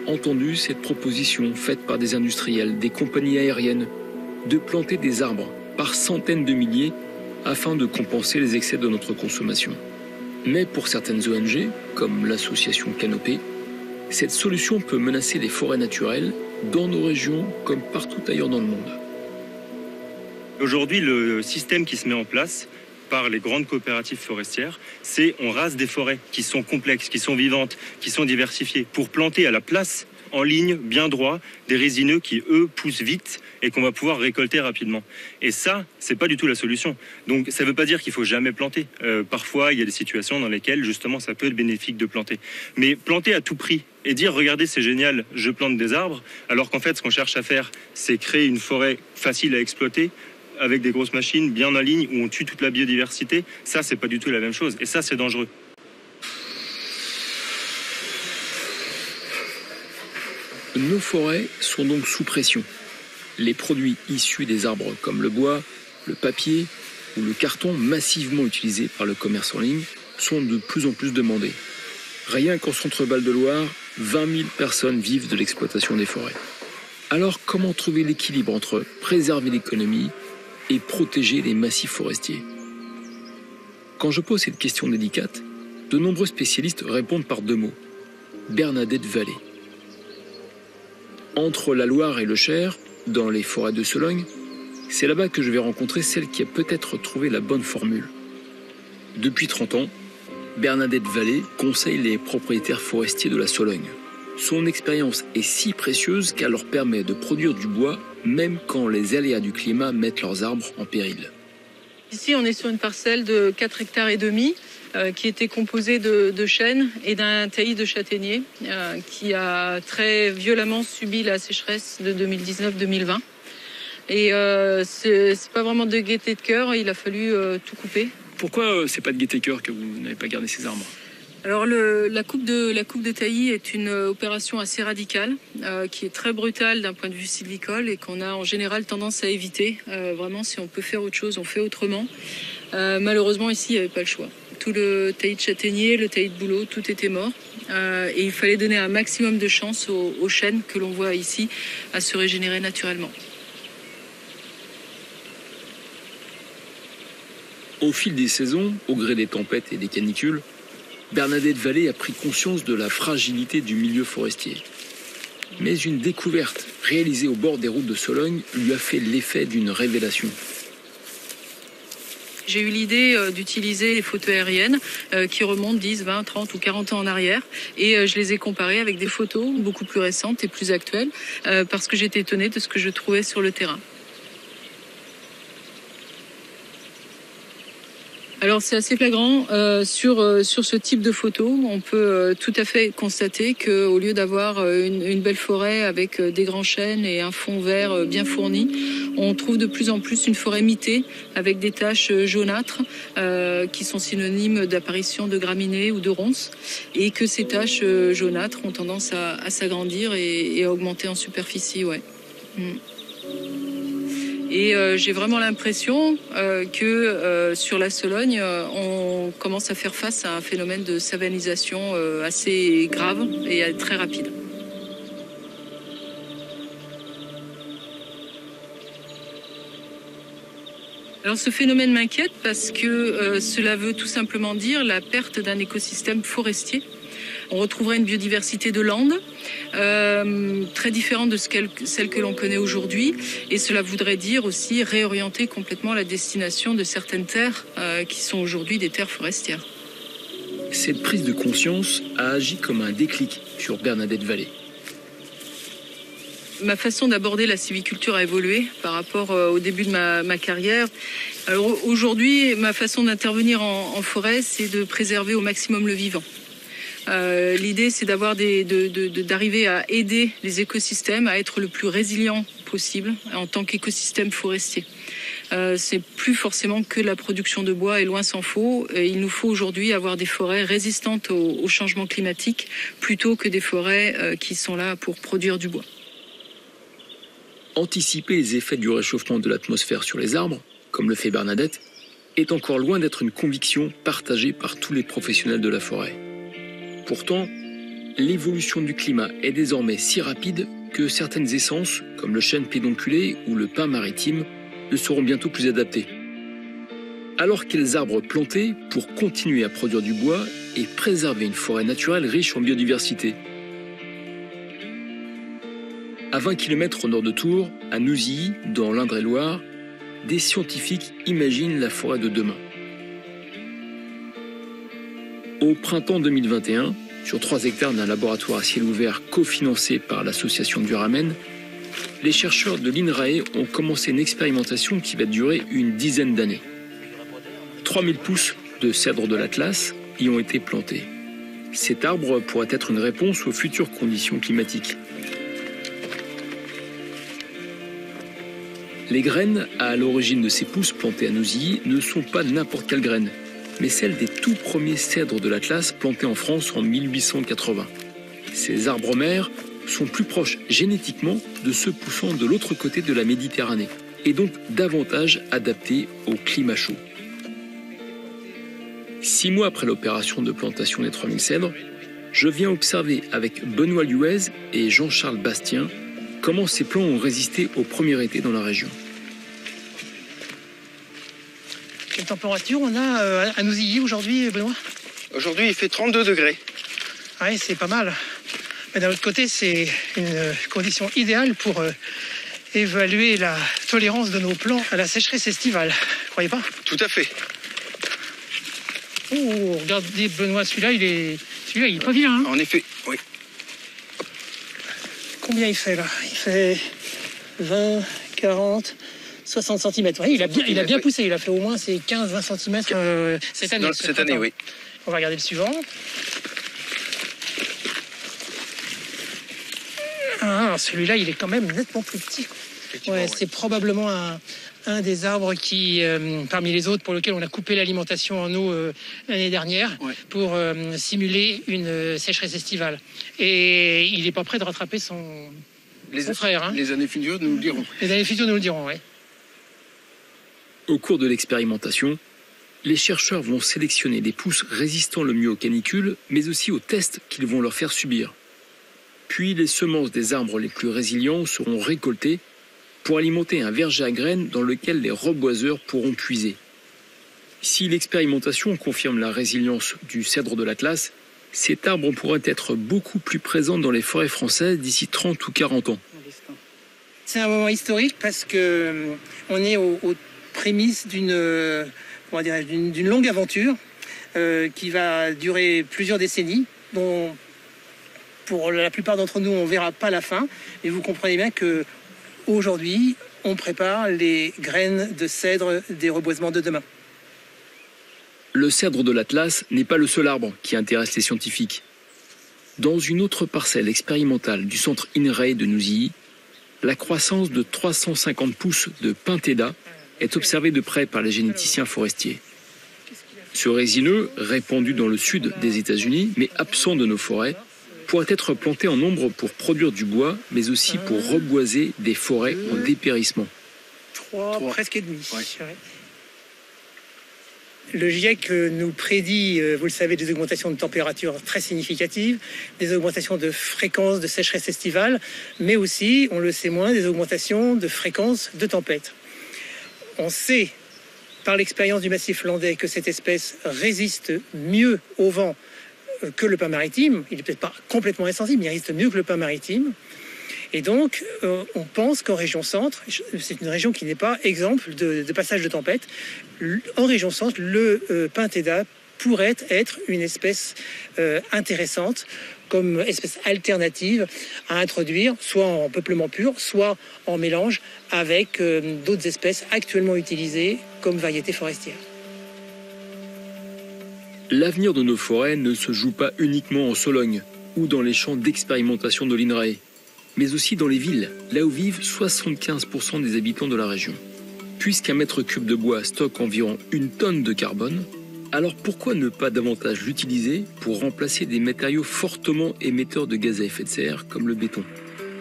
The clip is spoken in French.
entendu cette proposition faite par des industriels, des compagnies aériennes, de planter des arbres par centaines de milliers afin de compenser les excès de notre consommation. Mais pour certaines ONG, comme l'association Canopée, cette solution peut menacer les forêts naturelles dans nos régions comme partout ailleurs dans le monde. Aujourd'hui, le système qui se met en place par les grandes coopératives forestières, c'est on rase des forêts qui sont complexes, qui sont vivantes, qui sont diversifiées, pour planter à la place, en ligne, bien droit, des résineux qui, eux, poussent vite et qu'on va pouvoir récolter rapidement. Et ça, c'est pas du tout la solution. Donc, ça veut pas dire qu'il faut jamais planter. Parfois, il y a des situations dans lesquelles, justement, ça peut être bénéfique de planter. Mais planter à tout prix et dire, regardez, c'est génial, je plante des arbres, alors qu'en fait, ce qu'on cherche à faire, c'est créer une forêt facile à exploiter, avec des grosses machines bien en ligne où on tue toute la biodiversité, ça c'est pas du tout la même chose et ça c'est dangereux. Nos forêts sont donc sous pression. Les produits issus des arbres comme le bois, le papier ou le carton massivement utilisés par le commerce en ligne sont de plus en plus demandés. Rien qu'en Centre-Val de Loire, 20 000 personnes vivent de l'exploitation des forêts. Alors comment trouver l'équilibre entre préserver l'économie et protéger les massifs forestiers? Quand je pose cette question délicate, de nombreux spécialistes répondent par deux mots. Bernadette Vallée. Entre la Loire et le Cher, dans les forêts de Sologne, c'est là-bas que je vais rencontrer celle qui a peut-être trouvé la bonne formule. Depuis 30 ans, Bernadette Vallée conseille les propriétaires forestiers de la Sologne. Son expérience est si précieuse qu'elle leur permet de produire du bois même quand les aléas du climat mettent leurs arbres en péril. Ici, on est sur une parcelle de 4,5 hectares qui était composée de chênes et d'un taillis de châtaignier qui a très violemment subi la sécheresse de 2019-2020. Et c'est pas vraiment de gaieté de cœur, il a fallu tout couper. Pourquoi c'est pas de gaieté de cœur que vous n'avez pas gardé ces arbres ? Alors la coupe de taillis est une opération assez radicale, qui est très brutale d'un point de vue sylvicole et qu'on a en général tendance à éviter. Vraiment, si on peut faire autre chose, on fait autrement. Malheureusement, ici, il n'y avait pas le choix. Tout le taillis de châtaignier, le taillis de bouleau, tout était mort. Et il fallait donner un maximum de chance aux chênes que l'on voit ici à se régénérer naturellement. Au fil des saisons, au gré des tempêtes et des canicules, Bernadette Vallée a pris conscience de la fragilité du milieu forestier. Mais une découverte réalisée au bord des routes de Sologne lui a fait l'effet d'une révélation. J'ai eu l'idée d'utiliser les photos aériennes qui remontent 10, 20, 30 ou 40 ans en arrière. Et je les ai comparées avec des photos beaucoup plus récentes et plus actuelles parce que j'étais étonnée de ce que je trouvais sur le terrain. Alors c'est assez flagrant sur ce type de photo. On peut tout à fait constater qu'au lieu d'avoir une belle forêt avec des grands chênes et un fond vert bien fourni, on trouve de plus en plus une forêt mitée avec des taches jaunâtres qui sont synonymes d'apparition de graminées ou de ronces et que ces taches jaunâtres ont tendance à s'agrandir et à augmenter en superficie. Ouais. Et j'ai vraiment l'impression que sur la Sologne, on commence à faire face à un phénomène de savanisation assez grave et très rapide. Alors ce phénomène m'inquiète parce que cela veut tout simplement dire la perte d'un écosystème forestier. On retrouverait une biodiversité de landes très différente de celle que l'on connaît aujourd'hui. Et cela voudrait dire aussi réorienter complètement la destination de certaines terres qui sont aujourd'hui des terres forestières. Cette prise de conscience a agi comme un déclic sur Bernadette Vallée. Ma façon d'aborder la sylviculture a évolué par rapport au début de ma carrière. Alors aujourd'hui, ma façon d'intervenir en forêt, c'est de préserver au maximum le vivant. L'idée, c'est d'arriver à aider les écosystèmes à être le plus résilients possible en tant qu'écosystème forestier. C'est plus forcément que la production de bois, et loin s'en faut. Il nous faut aujourd'hui avoir des forêts résistantes au changement climatique plutôt que des forêts qui sont là pour produire du bois. Anticiper les effets du réchauffement de l'atmosphère sur les arbres, comme le fait Bernadette, est encore loin d'être une conviction partagée par tous les professionnels de la forêt. Pourtant, l'évolution du climat est désormais si rapide que certaines essences, comme le chêne pédonculé ou le pin maritime, ne seront bientôt plus adaptées. Alors quels arbres planter pour continuer à produire du bois et préserver une forêt naturelle riche en biodiversité? À 20 km au nord de Tours, à Nouzilly, dans l'Indre-et-Loire, des scientifiques imaginent la forêt de demain. Au printemps 2021, sur 3 hectares d'un laboratoire à ciel ouvert cofinancé par l'association Duramen, les chercheurs de l'INRAE ont commencé une expérimentation qui va durer une dizaine d'années. 3000 pousses de cèdre de l'Atlas y ont été plantés. Cet arbre pourrait être une réponse aux futures conditions climatiques. Les graines à l'origine de ces pousses plantées à Nouzilly ne sont pas n'importe quelles graines, mais celles des tout premiers cèdres de l'Atlas plantés en France en 1880. Ces arbres mères sont plus proches génétiquement de ceux poussant de l'autre côté de la Méditerranée, et donc davantage adaptés au climat chaud. 6 mois après l'opération de plantation des 3000 cèdres, je viens observer avec Benoît Luez et Jean-Charles Bastien comment ces plants ont résisté au premier été dans la région. Quelle température on a à Nouzilly aujourd'hui, Benoît? Aujourd'hui, il fait 32 degrés. Oui, c'est pas mal. Mais d'un autre côté, c'est une condition idéale pour évaluer la tolérance de nos plants à la sécheresse estivale. Vous croyez pas? Tout à fait. Oh, regardez, Benoît, celui-là, il est pas vilain. Hein. En effet, oui. Combien il fait là? Il fait 20, 40, 60 cm. Oui, il a bien poussé. Il a fait au moins ses 15-20 cm cette année. Cette année, oui. On va regarder le suivant. Ah, celui-là, il est quand même nettement plus petit. Ouais, c'est probablement un des arbres qui, parmi les autres, pour lequel on a coupé l'alimentation en eau l'année dernière pour simuler une sécheresse estivale. Et il n'est pas prêt de rattraper son frère. Hein. Les années futures nous le diront. Les années futures nous le diront, oui. Au cours de l'expérimentation, les chercheurs vont sélectionner les pousses résistant le mieux aux canicules, mais aussi aux tests qu'ils vont leur faire subir. Puis les semences des arbres les plus résilients seront récoltées pour alimenter un verger à graines dans lequel les reboiseurs pourront puiser. Si l'expérimentation confirme la résilience du cèdre de l'Atlas, cet arbre pourrait être beaucoup plus présent dans les forêts françaises d'ici 30 ou 40 ans. C'est un moment historique parce que on est aux prémices d'une longue aventure qui va durer plusieurs décennies, dont pour la plupart d'entre nous on ne verra pas la fin. Et vous comprenez bien que aujourd'hui, on prépare les graines de cèdre des reboisements de demain. Le cèdre de l'Atlas n'est pas le seul arbre qui intéresse les scientifiques. Dans une autre parcelle expérimentale du centre INRAE de Nouzilly, la croissance de 350 pousses de Pinthéda est observée de près par les généticiens forestiers. Ce résineux, répandu dans le sud des États-Unis, mais absent de nos forêts, pourrait être planté en nombre pour produire du bois, mais aussi pour reboiser des forêts en dépérissement. 3, presque et demi. Ouais. Le GIEC nous prédit, vous le savez, des augmentations de température très significatives, des augmentations de fréquence de sécheresse estivale, mais aussi, on le sait moins, des augmentations de fréquence de tempêtes. On sait, par l'expérience du massif landais, que cette espèce résiste mieux au vent que le pin maritime. Il n'est peut-être pas complètement insensible, mais il résiste mieux que le pin maritime. Et donc, on pense qu'en région centre, c'est une région qui n'est pas exemple de passage de tempête, en région centre, le Pinthéda pourrait être une espèce intéressante comme espèce alternative à introduire, soit en peuplement pur, soit en mélange avec d'autres espèces actuellement utilisées comme variétés forestières. L'avenir de nos forêts ne se joue pas uniquement en Sologne ou dans les champs d'expérimentation de l'INRAE, mais aussi dans les villes, là où vivent 75% des habitants de la région. Puisqu'un mètre cube de bois stocke environ 1 tonne de carbone, alors pourquoi ne pas davantage l'utiliser pour remplacer des matériaux fortement émetteurs de gaz à effet de serre comme le béton ?